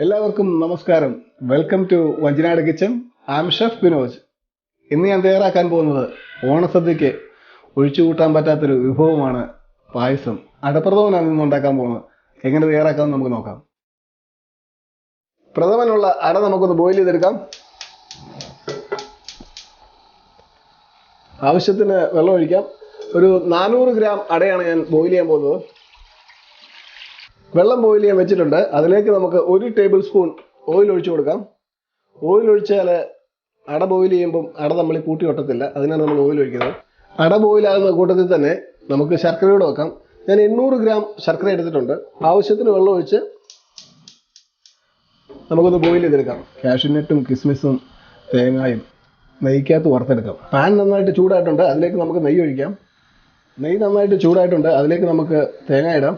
എല്ലാവർക്കും നമസ്കാരം. Welcome to Vanchinad kitchen. I am chef Binoj. ഇന്ന് ഞാൻ തയ്യാറാക്കാൻ പോകുന്നത് ഓണസദ്യക്ക് ഒഴിച്ചുകൂട്ടാൻ പറ്റാത്തൊരു വിഭവമാണ് പായസം. അടപ്രഥമനാണ് ഇന്ന് ഉണ്ടാക്കാൻ പോകുന്നത്. എങ്ങനെ തയ്യാറാക്കാമെന്ന് നമുക്ക് നോക്കാം. പ്രഥമനുള്ള അട നമുക്കൊന്ന് ബോയിൽ ചെയ്തെടുക്കാം. ആവശ്യത്തിന് വെള്ളം ഒഴിക്കാം. ഒരു 400 ഗ്രാം അടയാണ് ഞാൻ ബോയിൽ ചെയ്യാൻ പോകുന്നത്. വെള്ളം ബോയിൽ ചെയ്യാൻ വെച്ചിട്ടുണ്ട്. അതിലേക്ക് നമുക്ക് 1 ടേബിൾ സ്പൂൺ ഓയിൽ ഒഴിച്ചു കൊടുക്കാം. ഓയിൽ ഒഴിച്ചാൽ അട ബോയിൽ ചെയ്യുമ്പം അട നമ്മൾ കൂട്ടി ഒട്ടത്തില്ല. അതിനാണ് നമ്മൾ ഓയിൽ ഒഴിക്കുന്നത്. അട ബോയിലാകുന്ന കൂട്ടത്തിൽ തന്നെ നമുക്ക് ശർക്കരയോടെ വെക്കാം. ഞാൻ 800 ഗ്രാം ശർക്കര എടുത്തിട്ടുണ്ട്. ആവശ്യത്തിന് വെള്ളം ഒഴിച്ച് നമുക്കൊന്ന് ബോയിൽ ചെയ്തെടുക്കാം. കാഷ്യൂനട്ടും കിസ്മിസും തേങ്ങായും നെയ്ക്കകത്ത് വറുത്തെടുക്കാം. പാൻ നന്നായിട്ട് ചൂടായിട്ടുണ്ട്. അതിലേക്ക് നമുക്ക് നെയ്യ് ഒഴിക്കാം. നെയ്യ് നന്നായിട്ട് ചൂടായിട്ടുണ്ട്. അതിലേക്ക് നമുക്ക് തേങ്ങ ഇടാം.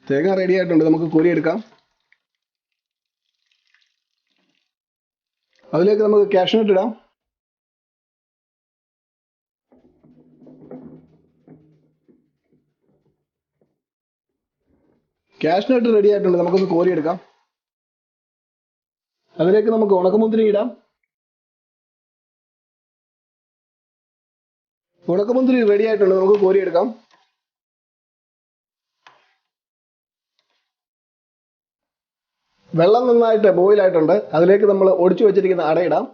തേങ്ങ റെഡി ആയിട്ടുണ്ട്. നമുക്ക് കോരിയെടുക്കാം. അതിലേക്ക് നമുക്ക് കാഷ്യൂനട്ട് ഇടാം. കാഷ്യൂനട്ട് റെഡി ആയിട്ടുണ്ട്. നമുക്കൊന്ന് കോരിയെടുക്കാം. അതിലേക്ക് നമുക്ക് ഉണക്കമുന്തിരി ഇടാം. ഉണക്കമുന്തിരി റെഡി ആയിട്ടുണ്ട്. നമുക്ക് കോരിയെടുക്കാം. വെള്ളം നന്നായിട്ട് ബോയിൽ ആയിട്ടുണ്ട്. അതിലേക്ക് നമ്മൾ ഒടിച്ചു വെച്ചിരിക്കുന്ന അടയിടാം.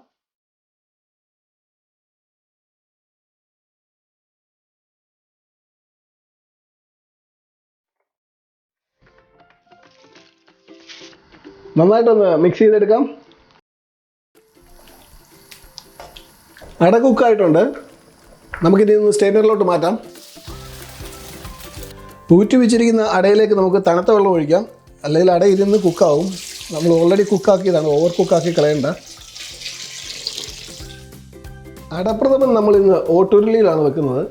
നന്നായിട്ടൊന്ന് മിക്സ് ചെയ്തെടുക്കാം. അട കുക്കായിട്ടുണ്ട്. നമുക്കിനി ഒന്ന് സ്റ്റെയിനറിലോട്ട് മാറ്റാം. ഊറ്റി വെച്ചിരിക്കുന്ന അടയിലേക്ക് നമുക്ക് തണുത്ത വെള്ളം ഒഴിക്കാം. അല്ലെങ്കിൽ അട ഇരുന്ന് കുക്കാവും. നമ്മൾ ഓൾറെഡി കുക്കാക്കിയതാണ്. ഓവർ കുക്കാക്കി കളയണ്ട. അടപ്രഥമൻ നമ്മൾ ഇന്ന് ഓട്ടുരുളിയിലാണ് വെക്കുന്നത്.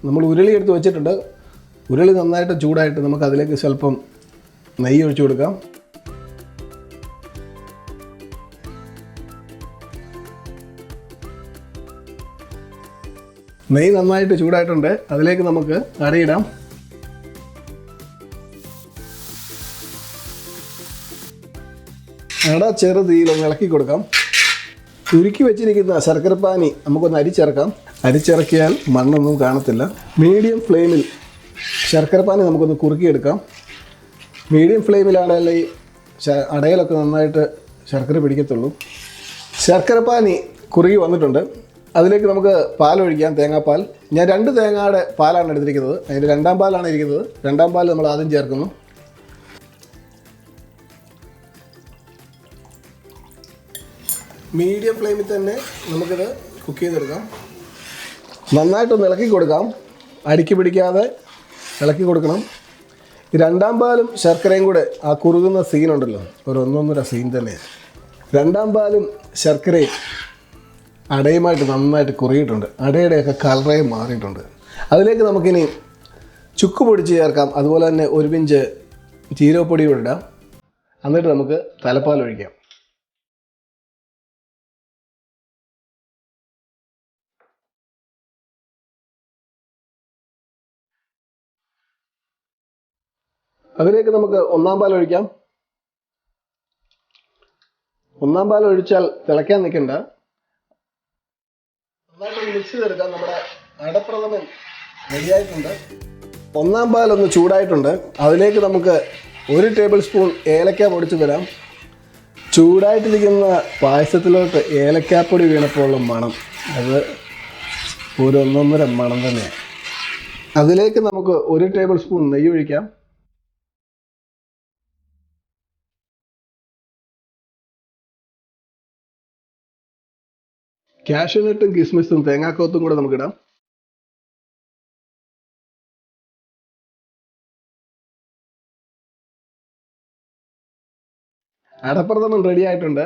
നമ്മൾ ഉരുളി എടുത്ത് വെച്ചിട്ടുണ്ട്. ഉരുളി നന്നായിട്ട് ചൂടായിട്ട് നമുക്ക് അതിലേക്ക് സ്വല്പം നെയ്യ് ഒഴിച്ചു കൊടുക്കാം. നെയ്യ് നന്നായിട്ട് ചൂടായിട്ടുണ്ട്. അതിലേക്ക് നമുക്ക് അടയിടാം. അട ചെറു തീയിലൊന്ന് ഇളക്കി കൊടുക്കാം. ഉരുക്കി വെച്ചിരിക്കുന്ന ശർക്കരപ്പാനി നമുക്കൊന്ന് അരിച്ചിറക്കാം. അരിച്ചിറക്കിയാൽ മണ്ണൊന്നും കാണത്തില്ല. മീഡിയം ഫ്ലെയിമിൽ ശർക്കരപ്പാനി നമുക്കൊന്ന് കുറുക്കിയെടുക്കാം. മീഡിയം ഫ്ലെയിമിലാണെങ്കിൽ അടയിലൊക്കെ നന്നായിട്ട് ശർക്കര പിടിക്കത്തുള്ളൂ. ശർക്കരപ്പാനി കുറുകി വന്നിട്ടുണ്ട്. അതിലേക്ക് നമുക്ക് പാലൊഴിക്കാം. തേങ്ങാപ്പാൽ. ഞാൻ 2 തേങ്ങയുടെ പാലാണ് എടുത്തിരിക്കുന്നത്. അതിൻ്റെ 2ാം പാലാണ് ഇരിക്കുന്നത്. 2ാം പാൽ നമ്മൾ ആദ്യം ചേർക്കുന്നു. മീഡിയം ഫ്ലെയിമിൽ തന്നെ നമുക്കിത് കുക്ക് ചെയ്തെടുക്കാം. നന്നായിട്ടൊന്ന് ഇളക്കി കൊടുക്കാം. അടുക്കി പിടിക്കാതെ ഇളക്കി കൊടുക്കണം. ഈ 2ാം പാലും ശർക്കരയും കൂടെ ആ കുറുകുന്ന സീനുണ്ടല്ലോ, ഒരു 1.5 സീൻ തന്നെയാണ്. 2ാം പാലും ശർക്കരയും അടയുമായിട്ട് നന്നായിട്ട് കുറുകിയിട്ടുണ്ട്. അടയുടെയൊക്കെ കളറേ മാറിയിട്ടുണ്ട്. അതിലേക്ക് നമുക്കിനി ചുക്ക് പൊടിച്ച് ചേർക്കാം. അതുപോലെ തന്നെ 1 പിഞ്ച് ജീരകപ്പൊടി കൂടെ ഇടാം. എന്നിട്ട് നമുക്ക് തലപ്പാൽ ഒഴിക്കാം. അതിലേക്ക് നമുക്ക് 1ാം പാൽ ഒഴിക്കാം. 1ാം പാൽ ഒഴിച്ചാൽ തിളയ്ക്കാൻ നിൽക്കണ്ട. നന്നായിട്ട് മിക്സ് ചെയ്തെടുക്കാം. നമ്മുടെ അടപ്രഥമൻ റെഡിയായിട്ടുണ്ട്. 1ാം പാൽ ഒന്ന് ചൂടായിട്ടുണ്ട്. അതിലേക്ക് നമുക്ക് 1 ടേബിൾ സ്പൂൺ ഏലക്ക പൊടിച്ച് തരാം. ചൂടായിട്ടിരിക്കുന്ന പായസത്തിലോട്ട് ഏലക്കാപ്പൊടി വീണപ്പോഴുള്ള മണം അത് ഒരു 1.5 മണം തന്നെയാണ്. അതിലേക്ക് നമുക്ക് 1 ടേബിൾ സ്പൂൺ നെയ്യ് ഒഴിക്കാം. കാഷ്യൂനട്ടും കിസ്മിസും തേങ്ങാക്കോത്തും കൂടെ നമുക്കിടാം. അടപ്രഥമൻ റെഡി ആയിട്ടുണ്ട്.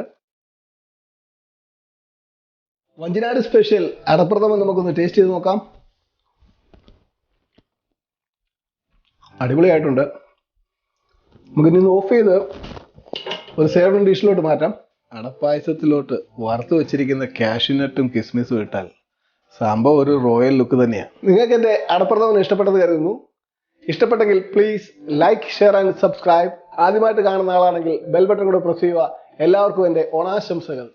വഞ്ചിനാട് സ്പെഷ്യൽ അടപ്രഥമൻ നമുക്കൊന്ന് ടേസ്റ്റ് ചെയ്ത് നോക്കാം. അടിപൊളിയായിട്ടുണ്ട്. നമുക്കിനി ഓഫ് ചെയ്ത് ഒരു സേർവിംഗ് ഡിഷിലോട്ട് മാറ്റാം. അടപ്പായസത്തിലോട്ട് വറുത്ത് വെച്ചിരിക്കുന്ന കാഷ്യൂനട്ടും കിസ്മിസും ഇട്ടാൽ സംഭവം ഒരു റോയൽ ലുക്ക് തന്നെയാണ്. നിങ്ങൾക്ക് എൻ്റെ അടപ്രഥമൻ ഇഷ്ടപ്പെട്ടത് കരുതുന്നു. ഇഷ്ടപ്പെട്ടെങ്കിൽ please like, share and subscribe. ആദ്യമായിട്ട് കാണുന്ന ആളാണെങ്കിൽ ബെൽ ബട്ടൺ കൂടെ പ്രസ് ചെയ്യുക. എല്ലാവർക്കും എൻ്റെ ഓണാശംസകൾ.